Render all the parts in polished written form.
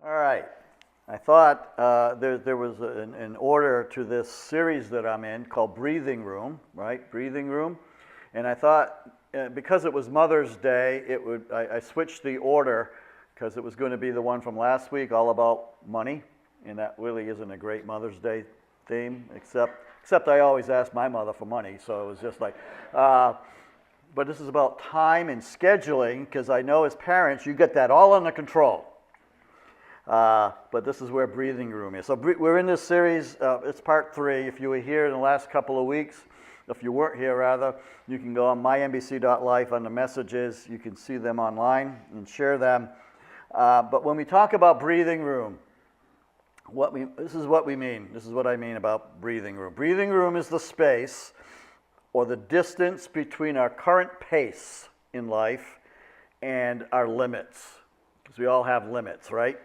All right. I thought there was an order to this series that I'm in called Breathing Room, right? Breathing Room. And I thought because it was Mother's Day, I switched the order because it was going to be the one from last week, all about money. And that really isn't a great Mother's Day theme, except I always ask my mother for money. So it was just like, but this is about time and scheduling because I know as parents, you get that all under control. But this is where Breathing Room is. So we're in this series. It's part 3. If you were here in the last couple of weeks, if you weren't here rather, you can go on mynbc.life under messages. You can see them online and share them. But when we talk about Breathing Room, this is what we mean. This is what I mean about Breathing Room. Breathing Room is the space or the distance between our current pace in life and our limits. Because we all have limits, right?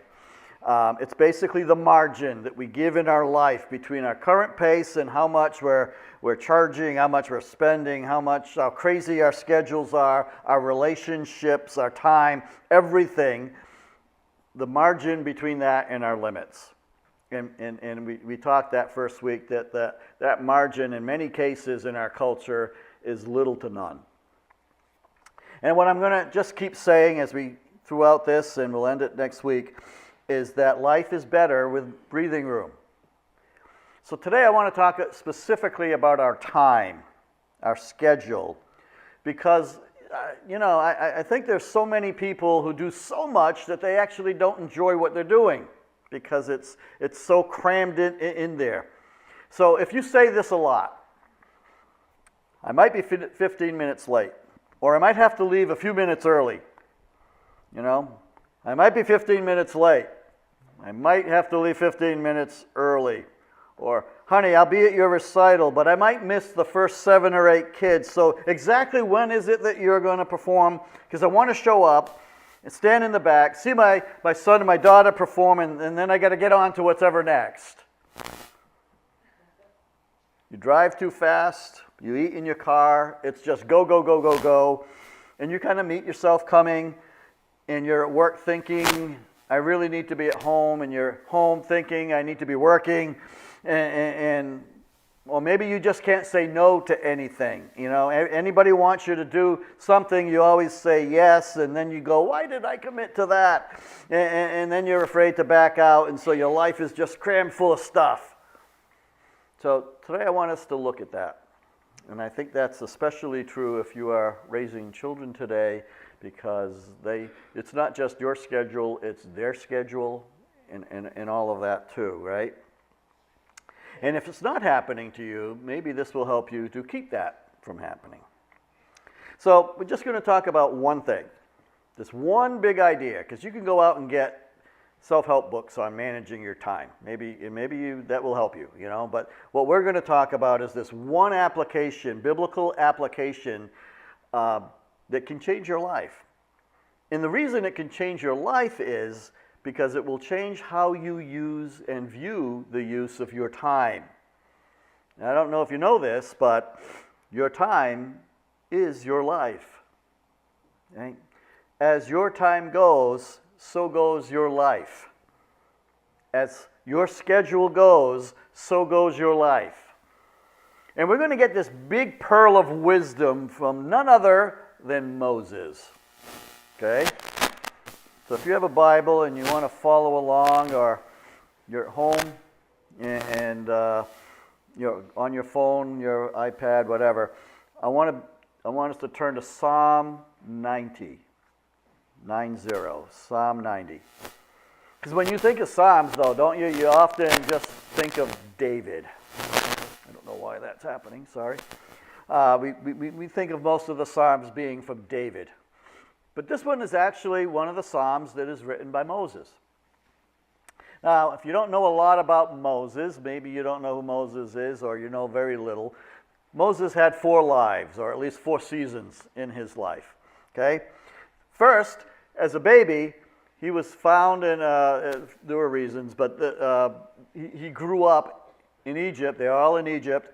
It's basically the margin that we give in our life between our current pace and how much we're charging, how much we're spending, how crazy our schedules are, our relationships, our time, everything. The margin between that and our limits. And we talked that first week that margin in many cases in our culture is little to none. And what I'm going to just keep saying as we throughout this, and we'll end it next week, is that life is better with breathing room. So today I want to talk specifically about our time, our schedule, because I think there's so many people who do so much that they actually don't enjoy what they're doing because it's so crammed in there. So if you say this a lot, I might be 15 minutes late, or I might have to leave a few minutes early. I might be 15 minutes late. I might have to leave 15 minutes early. Or, honey, I'll be at your recital, but I might miss the first 7 or 8 kids. So exactly when is it that you're going to perform? Because I want to show up and stand in the back, see my son and my daughter perform, and then I got to get on to what's ever next. You drive too fast. You eat in your car. It's just go, go, go, go, go. And you kind of meet yourself coming. And you're at work thinking, I really need to be at home, and you're home thinking, I need to be working, and well, maybe you just can't say no to anything. Anybody wants you to do something, you always say yes, and then you go, why did I commit to that? And then you're afraid to back out, and so your life is just crammed full of stuff. So today I want us to look at that, and I think that's especially true if you are raising children today, because it's not just your schedule, it's their schedule and all of that too, right? And if it's not happening to you, maybe this will help you to keep that from happening. So we're just going to talk about one thing, this one big idea, because you can go out and get self-help books on managing your time. Maybe that will help you, But what we're going to talk about is this one application, biblical application, that can change your life. And the reason it can change your life is because it will change how you use and view the use of your time. Now, I don't know if you know this, but your time is your life. Okay? As your time goes, so goes your life. As your schedule goes, so goes your life. And we're going to get this big pearl of wisdom from none other than Moses. Okay? So if you have a Bible and you want to follow along, or you're at home and you're on your phone, your iPad, whatever, I want us to turn to Psalm 90. 90. Psalm 90. Because when you think of Psalms, though, don't you? You often just think of David. I don't know why that's happening, sorry. We think of most of the Psalms being from David. But this one is actually one of the Psalms that is written by Moses. Now, if you don't know a lot about Moses, maybe you don't know who Moses is, or you know very little, Moses had 4 lives, or at least 4 seasons in his life. Okay? First, as a baby, he was found in, there were reasons, but he grew up in Egypt. They're all in Egypt.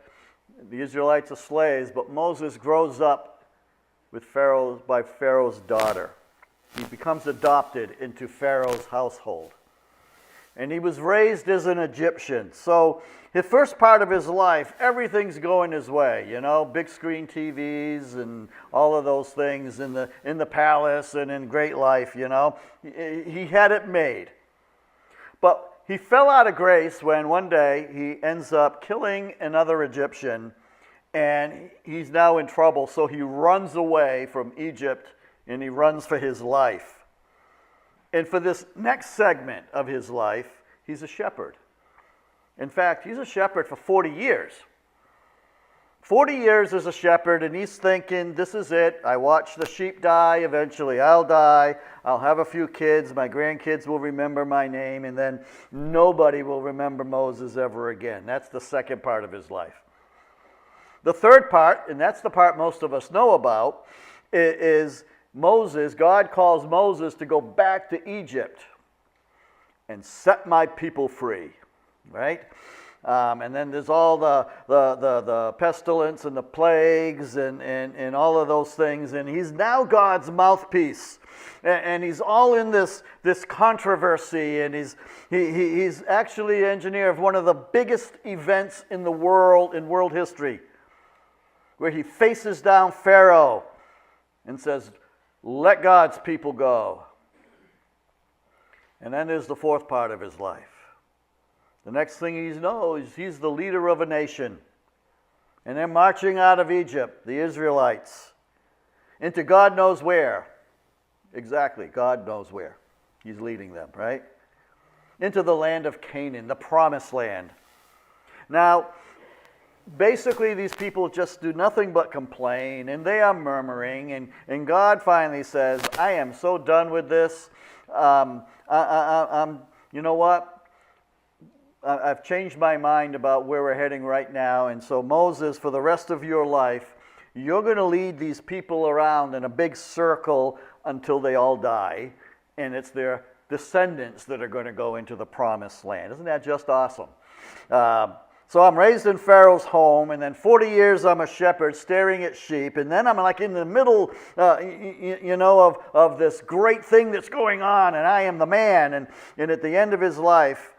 The Israelites are slaves, but Moses grows up by Pharaoh's daughter. He becomes adopted into Pharaoh's household. And he was raised as an Egyptian. So his first part of his life, everything's going his way, you know, big screen TVs and all of those things in the palace and in great life, you know. He had it made. But he fell out of grace when one day he ends up killing another Egyptian, and he's now in trouble. So he runs away from Egypt and he runs for his life. And for this next segment of his life, he's a shepherd. In fact, he's a shepherd for 40 years. 40 years as a shepherd, and he's thinking, this is it. I watch the sheep die. Eventually I'll die. I'll have a few kids. My grandkids will remember my name, and then nobody will remember Moses ever again. That's the second part of his life. The third part, and that's the part most of us know about, is Moses. God calls Moses to go back to Egypt and set my people free, right? And then there's all the pestilence and the plagues and all of those things. And he's now God's mouthpiece. And he's all in this controversy. And he's actually the engineer of one of the biggest events in the world, in world history, where he faces down Pharaoh and says, let God's people go. And then there's the fourth part of his life. The next thing he knows, he's the leader of a nation. And they're marching out of Egypt, the Israelites, into God knows where. Exactly, God knows where. He's leading them, right? Into the land of Canaan, the promised land. Now, basically, these people just do nothing but complain, and they are murmuring, and God finally says, I am so done with this. You know what? I've changed my mind about where we're heading right now, and so Moses, for the rest of your life, you're going to lead these people around in a big circle until they all die, and it's their descendants that are going to go into the promised land. Isn't that just awesome? So I'm raised in Pharaoh's home, and then 40 years I'm a shepherd staring at sheep, and then I'm like in the middle, of this great thing that's going on, and I am the man. And at the end of his life,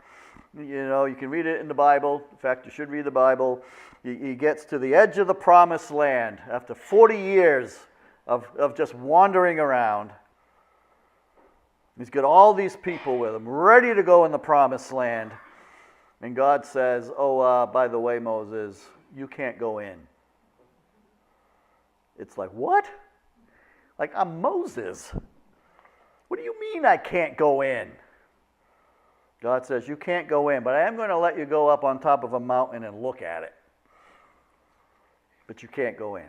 you know, you can read it in the Bible. In fact, you should read the Bible. He gets to the edge of the promised land after 40 years of just wandering around. He's got all these people with him, ready to go in the promised land. And God says, by the way, Moses, you can't go in. It's like, what? Like, I'm Moses. What do you mean I can't go in? God says, you can't go in, but I am going to let you go up on top of a mountain and look at it. But you can't go in.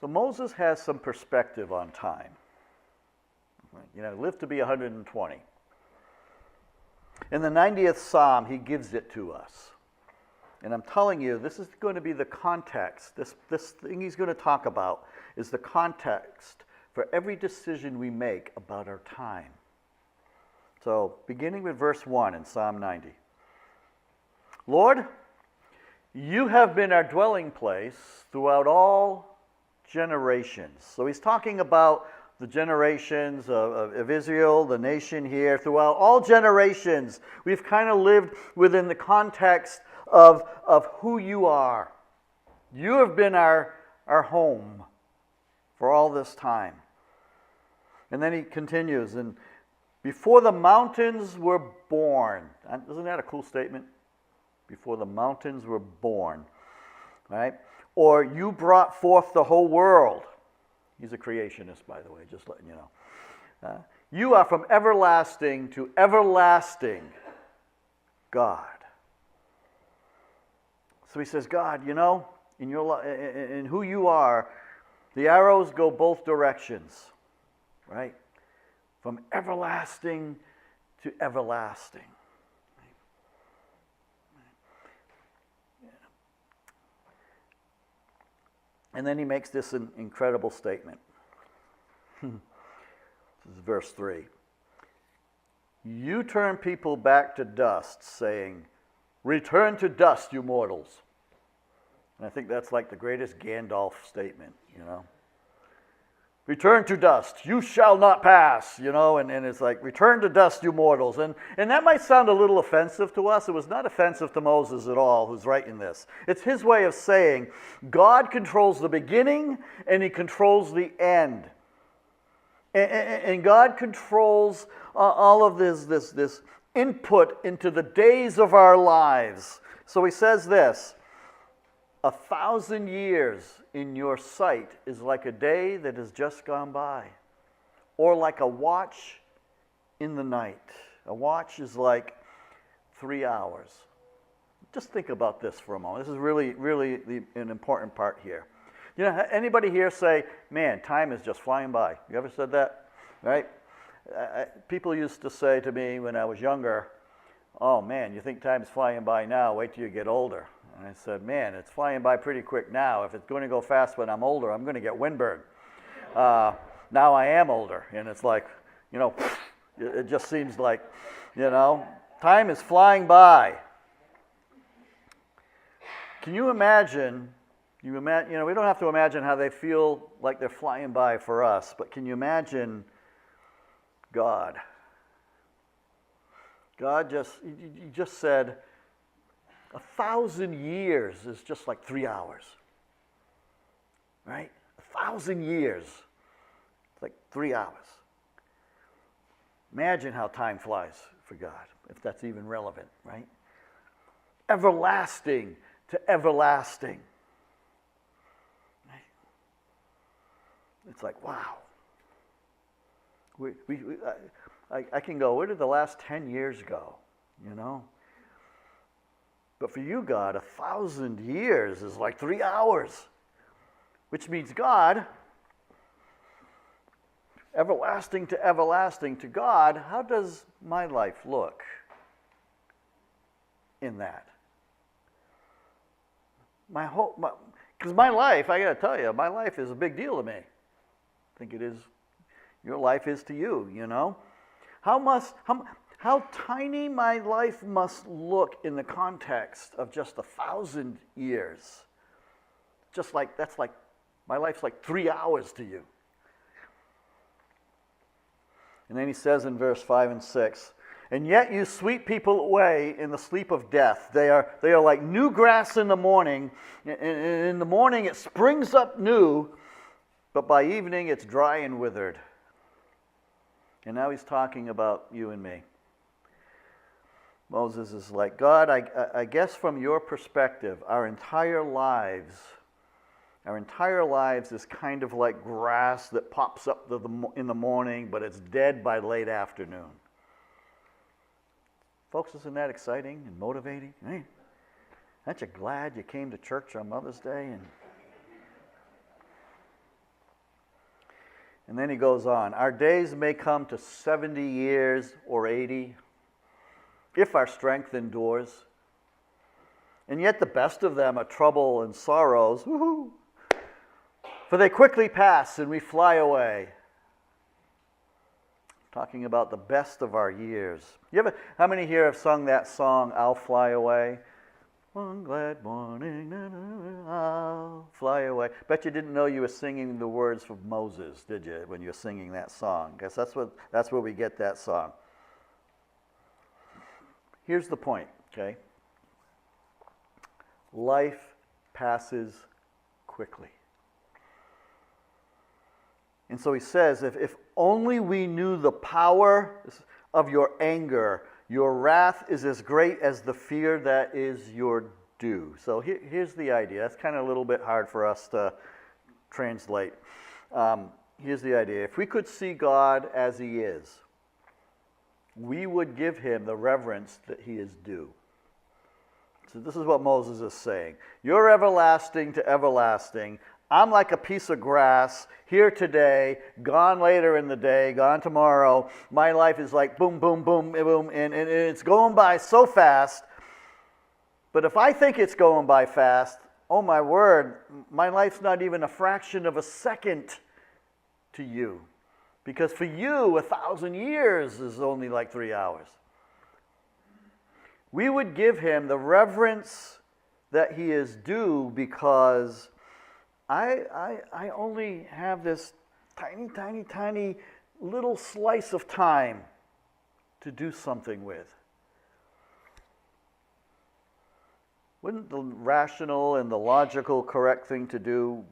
So Moses has some perspective on time. You know, lived to be 120. In the 90th Psalm, he gives it to us. And I'm telling you, this is going to be the context. This thing he's going to talk about is the context for every decision we make about our time. So, beginning with verse 1 in Psalm 90. Lord, you have been our dwelling place throughout all generations. So he's talking about the generations of Israel, the nation here, throughout all generations. We've kind of lived within the context of who you are. You have been our home for all this time. And then he continues, and before the mountains were born. Isn't that a cool statement? Before the mountains were born. Right? Or you brought forth the whole world. He's a creationist, by the way, just letting you know. You are from everlasting to everlasting God. So he says, God, you know, in who you are, the arrows go both directions, right? From everlasting to everlasting. And then he makes this incredible statement. This is verse 3. You turn people back to dust, saying, return to dust, you mortals. And I think that's like the greatest Gandalf statement, you know. Return to dust, you shall not pass, and it's like, return to dust, you mortals. And that might sound a little offensive to us. It was not offensive to Moses at all, who's writing this. It's his way of saying God controls the beginning and he controls the end. And God controls all of this input into the days of our lives. So he says this, 1,000 years in your sight is like a day that has just gone by, or like a watch in the night. A watch is like 3 hours. Just think about this for a moment. This is really, really an important part here. Anybody here say, man, time is just flying by? You ever said that? Right? People used to say to me when I was younger, oh man, you think time's flying by now, wait till you get older. And I said, man, it's flying by pretty quick now. If it's going to go fast when I'm older, I'm going to get windburn. Now I am older, and it's like, it just seems like, time is flying by. Can you imagine, we don't have to imagine how they feel like they're flying by for us, but can you imagine God? God just said, 1,000 years is just like 3 hours, right? 1,000 years, it's like 3 hours. Imagine how time flies for God, if that's even relevant, right? Everlasting to everlasting. Right? It's like, wow. I can go, where did the last 10 years go, But for you, God, 1,000 years is like 3 hours, which means God, everlasting to God, how does my life look in that? Because my life, I got to tell you, my life is a big deal to me. I think it is, your life is to you, How tiny my life must look in the context of just 1,000 years. That's like, my life's like 3 hours to you. And then he says in verse 5 and 6, and yet you sweep people away in the sleep of death. They are like new grass in the morning. In the morning it springs up new, but by evening it's dry and withered. And now he's talking about you and me. Moses is like, God, I guess from your perspective, our entire lives is kind of like grass that pops up in the morning, but it's dead by late afternoon. Folks, isn't that exciting and motivating? Hey, aren't you glad you came to church on Mother's Day? And then he goes on, our days may come to 70 years or 80, if our strength endures. And yet the best of them are trouble and sorrows, woohoo! For they quickly pass and we fly away. Talking about the best of our years. How many here have sung that song, I'll Fly Away? One glad morning, I'll fly away. Bet you didn't know you were singing the words of Moses, did you, when you were singing that song? Because that's where we get that song. Here's the point, okay? Life passes quickly. And so he says, if only we knew the power of your anger, your wrath is as great as the fear that is your due. So here's the idea. That's kind of a little bit hard for us to translate. Here's the idea. If we could see God as he is, we would give him the reverence that he is due. So this is what Moses is saying. You're everlasting to everlasting. I'm like a piece of grass, here today, gone later in the day, gone tomorrow. My life is like boom, boom, boom, boom, and it's going by so fast. But if I think it's going by fast, oh my word, my life's not even a fraction of a second to you. Because for you, 1,000 years is only like 3 hours. We would give him the reverence that he is due because I only have this tiny, tiny, tiny little slice of time to do something with. Wouldn't the rational and the logical correct thing to do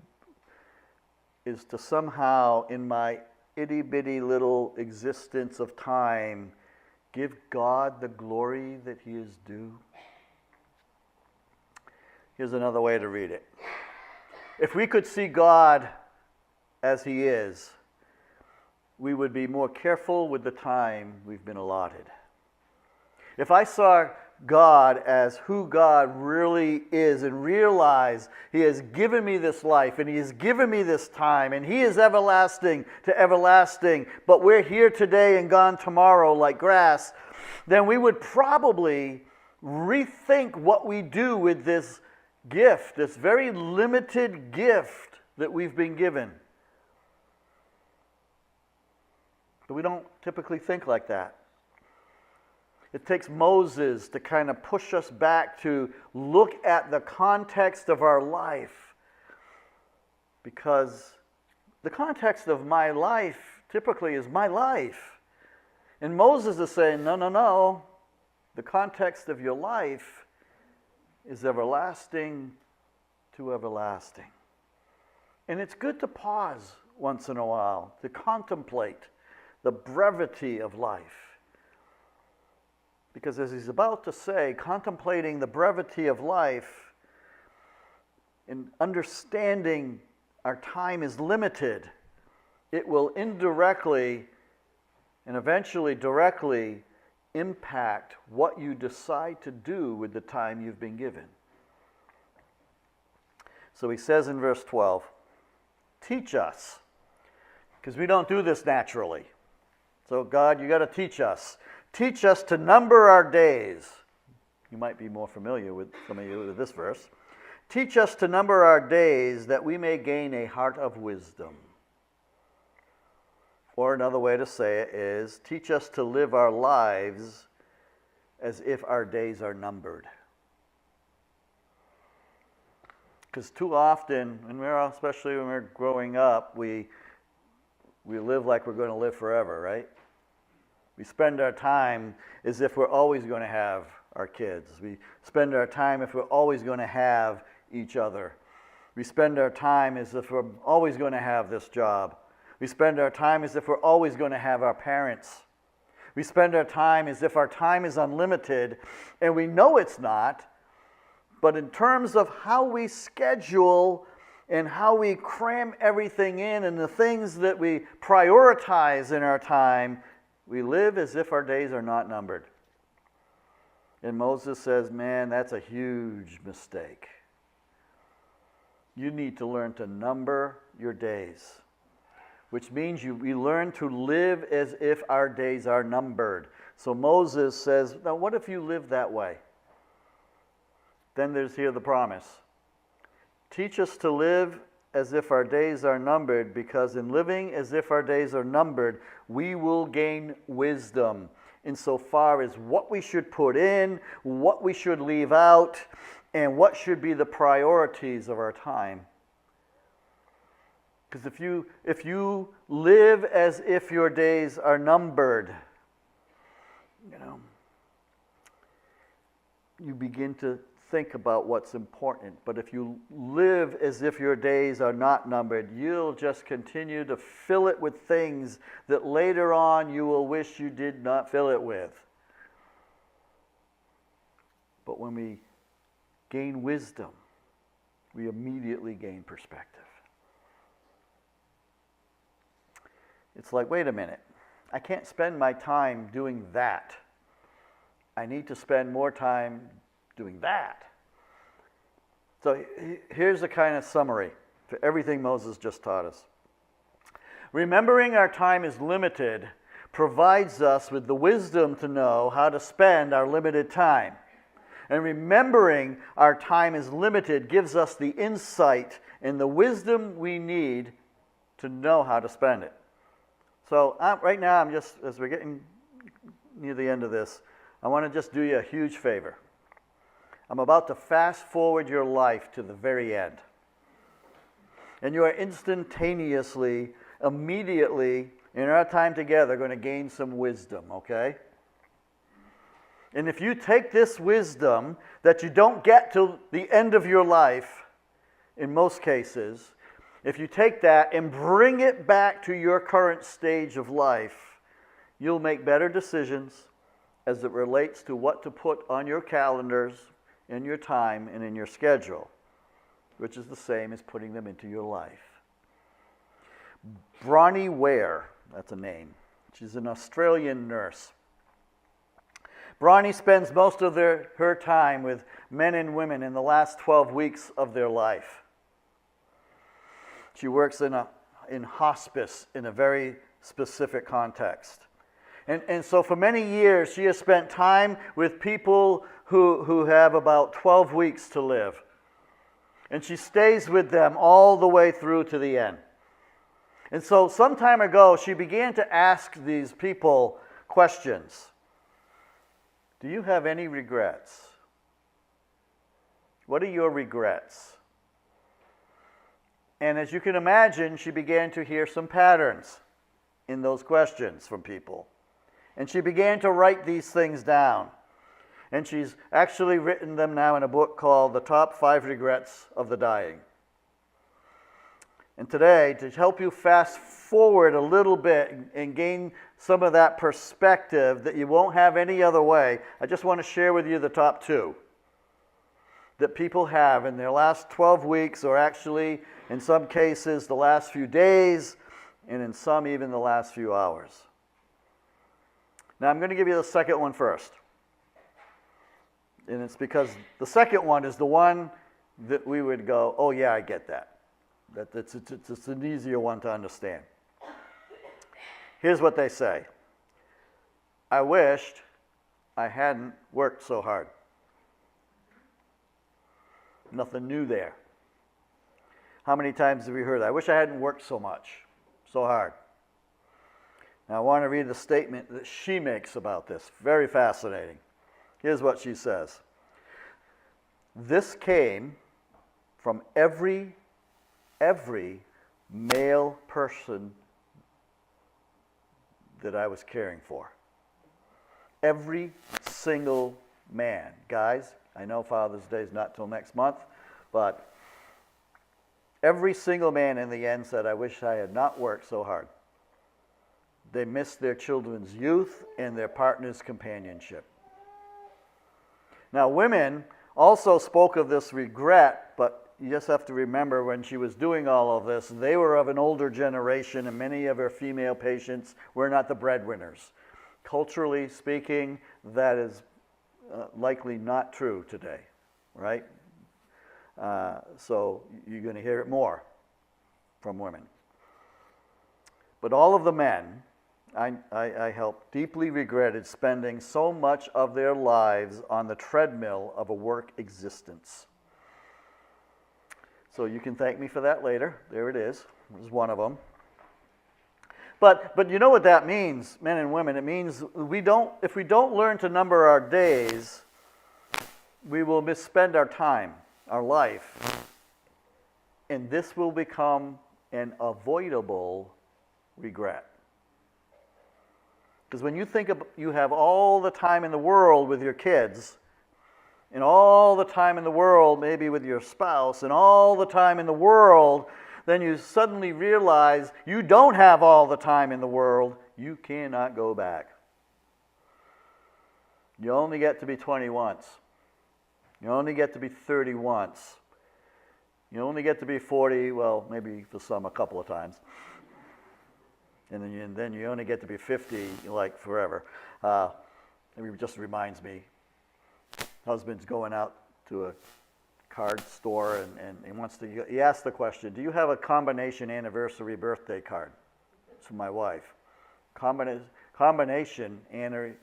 is to somehow, in my itty-bitty little existence of time, give God the glory that he is due? Here's another way to read it. If we could see God as he is, we would be more careful with the time we've been allotted. If I saw God as who God really is and realize he has given me this life and he has given me this time and he is everlasting to everlasting, but we're here today and gone tomorrow like grass, then we would probably rethink what we do with this gift, this very limited gift that we've been given. But we don't typically think like that. It takes Moses to kind of push us back to look at the context of our life. Because the context of my life typically is my life. And Moses is saying, no, no, no. The context of your life is everlasting to everlasting. And it's good to pause once in a while to contemplate the brevity of life. Because as he's about to say, contemplating the brevity of life and understanding our time is limited, it will indirectly and eventually directly impact what you decide to do with the time you've been given. So he says in verse 12, teach us, because we don't do this naturally. So God, you got to teach us. Teach us to number our days. You might be more familiar with some of you with this verse. Teach us to number our days that we may gain a heart of wisdom. Or another way to say it is, teach us to live our lives as if our days are numbered. Because too often, especially when we're growing up, we live like we're going to live forever, right? We spend our time as if we're always going to have our kids. We spend our time if we're always going to have each other. We spend our time as if we're always going to have this job. We spend our time as if we're always going to have our parents. We spend our time as if our time is unlimited, and we know it's not. But in terms of how we schedule and how we cram everything in and the things that we prioritize in our time, we live as if our days are not numbered. And Moses says, man, that's a huge mistake. You need to learn to number your days, which means we learn to live as if our days are numbered. So Moses says, now what if you live that way? Then there's here the promise. Teach us to live as if our days are numbered, because in living as if our days are numbered, we will gain wisdom insofar as what we should put in, what we should leave out, and what should be the priorities of our time. Because if you live as if your days are numbered, you begin to think about what's important. But if you live as if your days are not numbered, you'll just continue to fill it with things that later on you will wish you did not fill it with. But when we gain wisdom, we immediately gain perspective. It's like, wait a minute, I can't spend my time doing that. I need to spend more time doing that. So here's a kind of summary to everything Moses just taught us. Remembering our time is limited provides us with the wisdom to know how to spend our limited time. And remembering our time is limited gives us the insight and the wisdom we need to know how to spend it. So right now, as we're getting near the end of this, I want to just do you a huge favor. I'm about to fast forward your life to the very end. And you are instantaneously immediately in our time together going to gain some wisdom, okay? And if you take this wisdom that you don't get till the end of your life, in most cases, if you take that and bring it back to your current stage of life, you'll make better decisions as it relates to what to put on your calendars, in your time, and in your schedule, which is the same as putting them into your life. Bronnie Ware, that's a name. She's an Australian nurse. Bronnie spends most of her time with men and women in the last 12 weeks of their life. She works in hospice in a very specific context. And so for many years, she has spent time with people who have about 12 weeks to live. And she stays with them all the way through to the end. And so some time ago, she began to ask these people questions. Do you have any regrets? What are your regrets? And as you can imagine, she began to hear some patterns in those questions from people. And she began to write these things down. And she's actually written them now in a book called The Top 5 Regrets of the Dying. And today, to help you fast forward a little bit and gain some of that perspective that you won't have any other way, I just want to share with you the top 2 that people have in their last 12 weeks, or actually, in some cases, the last few days, and in some, even the last few hours. Now, I'm going to give you the second one first. And it's because the second one is the one that we would go, oh, yeah, I get that. It's an easier one to understand. Here's what they say. I wished I hadn't worked so hard. Nothing new there. How many times have we heard that? I wish I hadn't worked so much, so hard. Now I want to read the statement that she makes about this. Very fascinating. Here's what she says. This came from every male person that I was caring for. Every single man. Guys, I know Father's Day is not till next month, but every single man in the end said, I wish I had not worked so hard. They missed their children's youth and their partner's companionship. Now, women also spoke of this regret, but you just have to remember when she was doing all of this, they were of an older generation, and many of her female patients were not the breadwinners. Culturally speaking, that is likely not true today, right? So you're going to hear it more from women. But all of the men I helped deeply regretted spending so much of their lives on the treadmill of a work existence. So you can thank me for that later. There it is. There's one of them. But you know what that means, men and women? It means if we don't learn to number our days, we will misspend our time, our life, and this will become an avoidable regret. Because when you think you have all the time in the world with your kids, and all the time in the world maybe with your spouse, and all the time in the world, then you suddenly realize you don't have all the time in the world. You cannot go back. You only get to be 20 once. You only get to be 30 once. You only get to be 40, well, maybe for some a couple of times. And then you only get to be 50, like forever. It just reminds me, husband's going out to a card store and he asks the question, do you have a combination anniversary birthday card? It's for my wife. Combination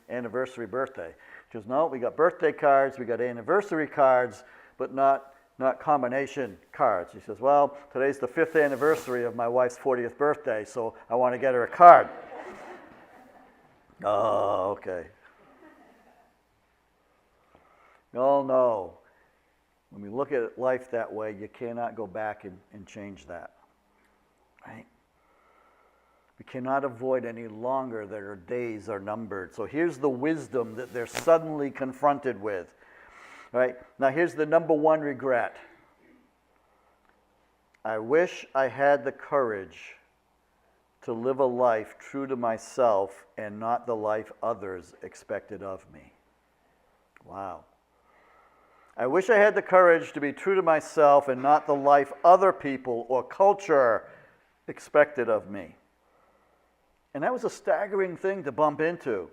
anniversary birthday. She goes, no, we got birthday cards, we got anniversary cards, but not combination cards. He says, well, today's the 5th anniversary of my wife's 40th birthday, so I want to get her a card. Oh, okay. Oh, no. When we look at life that way, you cannot go back and change that. Right? We cannot avoid any longer that our days are numbered. So here's the wisdom that they're suddenly confronted with. Right? Now here's the number one regret. I wish I had the courage to live a life true to myself and not the life others expected of me. Wow. I wish I had the courage to be true to myself and not the life other people or culture expected of me. And that was a staggering thing to bump into.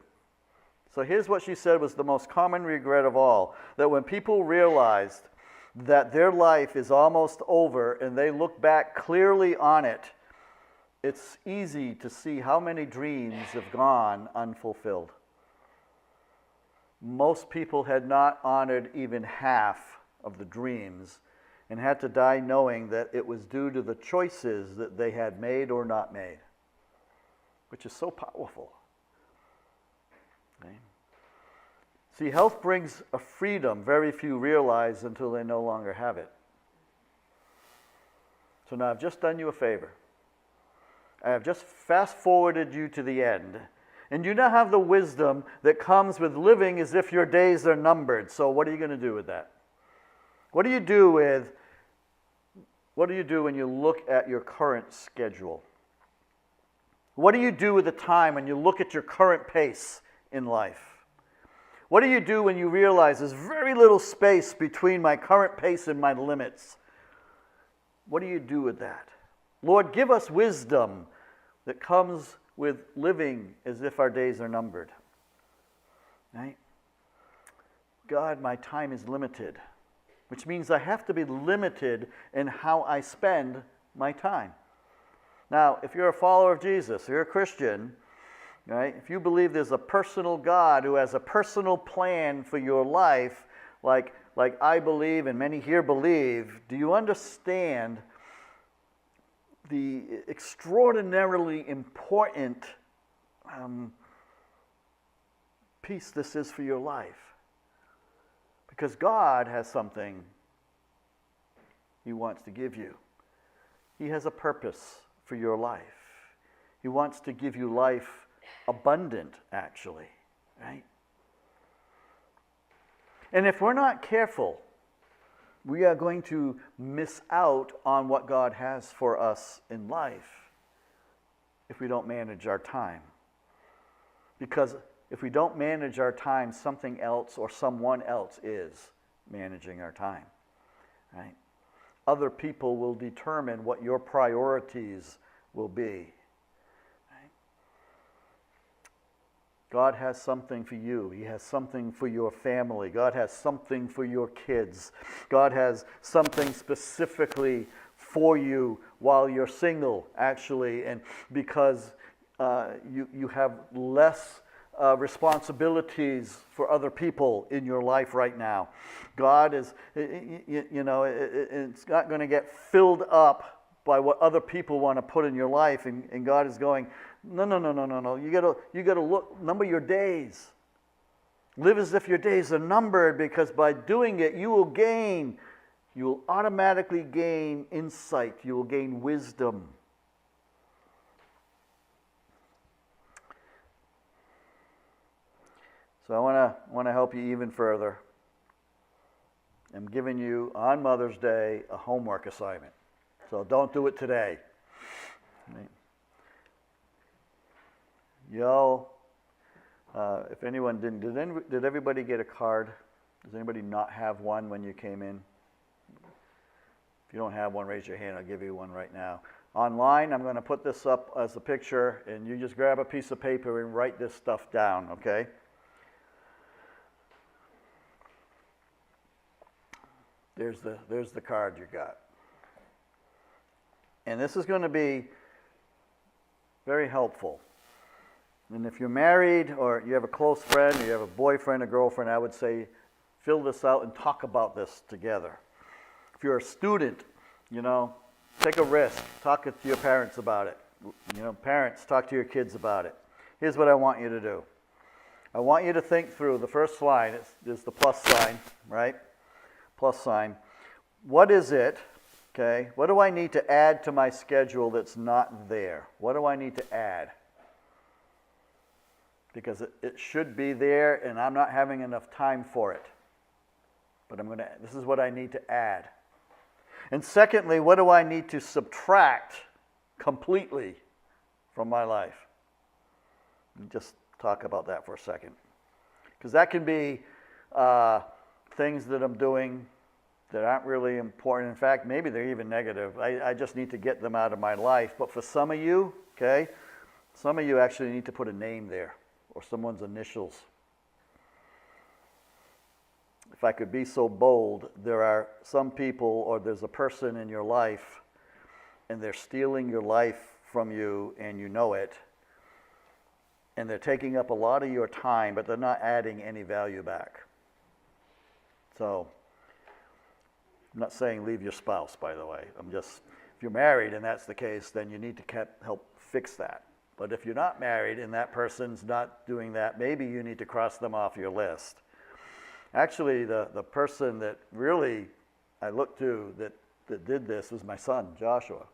So here's what she said was the most common regret of all, that when people realized that their life is almost over and they look back clearly on it, it's easy to see how many dreams have gone unfulfilled. Most people had not honored even half of the dreams and had to die knowing that it was due to the choices that they had made or not made, which is so powerful. Okay? See, health brings a freedom very few realize until they no longer have it. So now I've just done you a favor. I have just fast-forwarded you to the end. And you now have the wisdom that comes with living as if your days are numbered. So what are you going to do with that? What do you do when you look at your current schedule? What do you do with the time when you look at your current pace in life? What do you do when you realize there's very little space between my current pace and my limits? What do you do with that? Lord, give us wisdom that comes with living as if our days are numbered. Right? God, my time is limited, which means I have to be limited in how I spend my time. Now, if you're a follower of Jesus, if you're a Christian, right? If you believe there's a personal God who has a personal plan for your life, like I believe and many here believe, do you understand the extraordinarily important piece this is for your life? Because God has something He wants to give you. He has a purpose for your life. He wants to give you life abundant, actually, right? And if we're not careful, we are going to miss out on what God has for us in life if we don't manage our time. Because if we don't manage our time, something else or someone else is managing our time, right? Other people will determine what your priorities will be. God has something for you. He has something for your family. God has something for your kids. God has something specifically for you while you're single, actually, and because you have less responsibilities for other people in your life right now. God is, it's not going to get filled up by what other people want to put in your life, and God is going, no. You gotta look, number your days. Live as if your days are numbered, because by doing it, you will automatically gain insight. You will gain wisdom. So I want to help you even further. I'm giving you on Mother's Day a homework assignment. So don't do it today. Right? Y'all, if anyone didn't, did everybody get a card? Does anybody not have one when you came in? If you don't have one, raise your hand. I'll give you one right now. Online, I'm going to put this up as a picture, and you just grab a piece of paper and write this stuff down, okay? There's the card you got. And this is going to be very helpful. And if you're married or you have a close friend or you have a boyfriend or girlfriend, I would say fill this out and talk about this together. If you're a student, take a risk. Talk to your parents about it. Parents, talk to your kids about it. Here's what I want you to do. I want you to think through the first line. There's the plus sign, right? Plus sign. What is it? Okay? What do I need to add to my schedule that's not there? What do I need to add? Because it should be there and I'm not having enough time for it. But this is what I need to add. And secondly, what do I need to subtract completely from my life? Just talk about that for a second. Because that can be things that I'm doing that aren't really important. In fact, maybe they're even negative. I just need to get them out of my life. But for some of you, okay, some of you actually need to put a name there or someone's initials. If I could be so bold, there are some people or there's a person in your life and they're stealing your life from you and you know it. And they're taking up a lot of your time, but they're not adding any value back. So, I'm not saying leave your spouse, by the way. If you're married and that's the case, then you need to help fix that. But if you're not married and that person's not doing that, maybe you need to cross them off your list. Actually, the person that really I looked to that did this was my son, Joshua.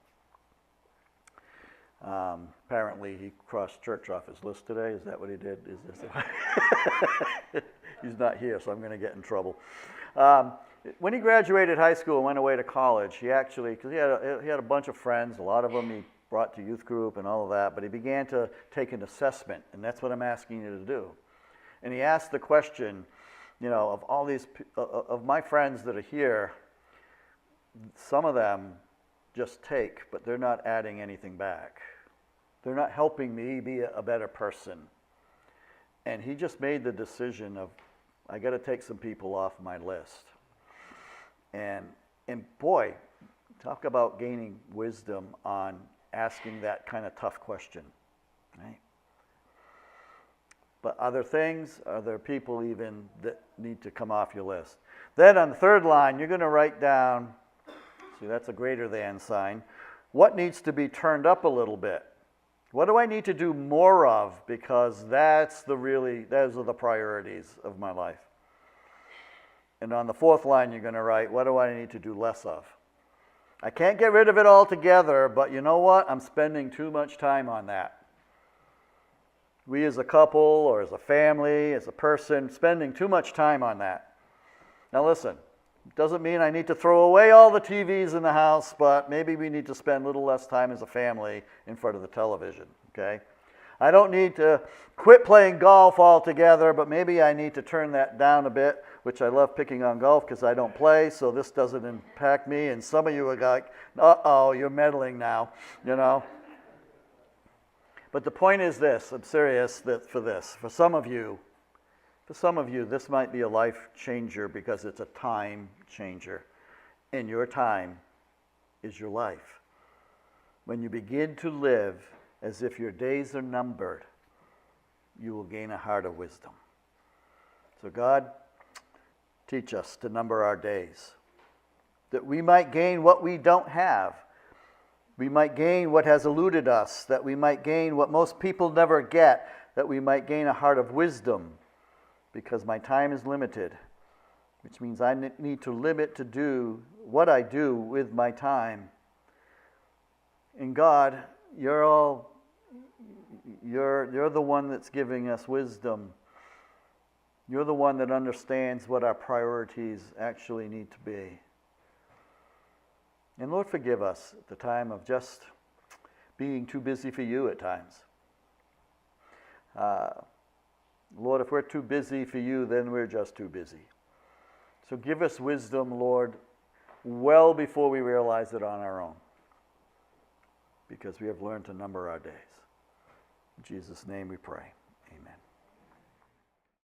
Apparently, he crossed church off his list today. Is that what he did? He's not here, so I'm going to get in trouble. When he graduated high school and went away to college, he actually, because he had a bunch of friends, a lot of them he brought to youth group and all of that, but he began to take an assessment, and that's what I'm asking you to do. And he asked the question, of all these, of my friends that are here, some of them just take, but they're not adding anything back. They're not helping me be a better person. And he just made the decision of, I got to take some people off my list. And boy, talk about gaining wisdom on asking that kind of tough question, right? But other things, are there people even that need to come off your list? Then on the third line, you're going to write down, see, that's a greater than sign. What needs to be turned up a little bit? What do I need to do more of? Because those are the priorities of my life. And on the fourth line, you're going to write, what do I need to do less of? I can't get rid of it altogether, but you know what? I'm spending too much time on that. We as a couple or as a family, as a person, spending too much time on that. Now listen, it doesn't mean I need to throw away all the TVs in the house, but maybe we need to spend a little less time as a family in front of the television, okay? I don't need to quit playing golf altogether, but maybe I need to turn that down a bit, which I love picking on golf because I don't play, so this doesn't impact me. And some of you are like, uh-oh, you're meddling now, But the point is this, I'm serious for this. For some of you, this might be a life changer because it's a time changer. And your time is your life. When you begin to live as if your days are numbered, you will gain a heart of wisdom. So God, teach us to number our days, that we might gain what we don't have. We might gain what has eluded us, that we might gain what most people never get, that we might gain a heart of wisdom, because my time is limited, which means I need to limit to do what I do with my time. And God, you're the one that's giving us wisdom. You're the one that understands what our priorities actually need to be. And Lord, forgive us at the time of just being too busy for you at times. Lord, if we're too busy for you, then we're just too busy. So give us wisdom, Lord, well before we realize it on our own, because we have learned to number our days. In Jesus' name we pray. Amen.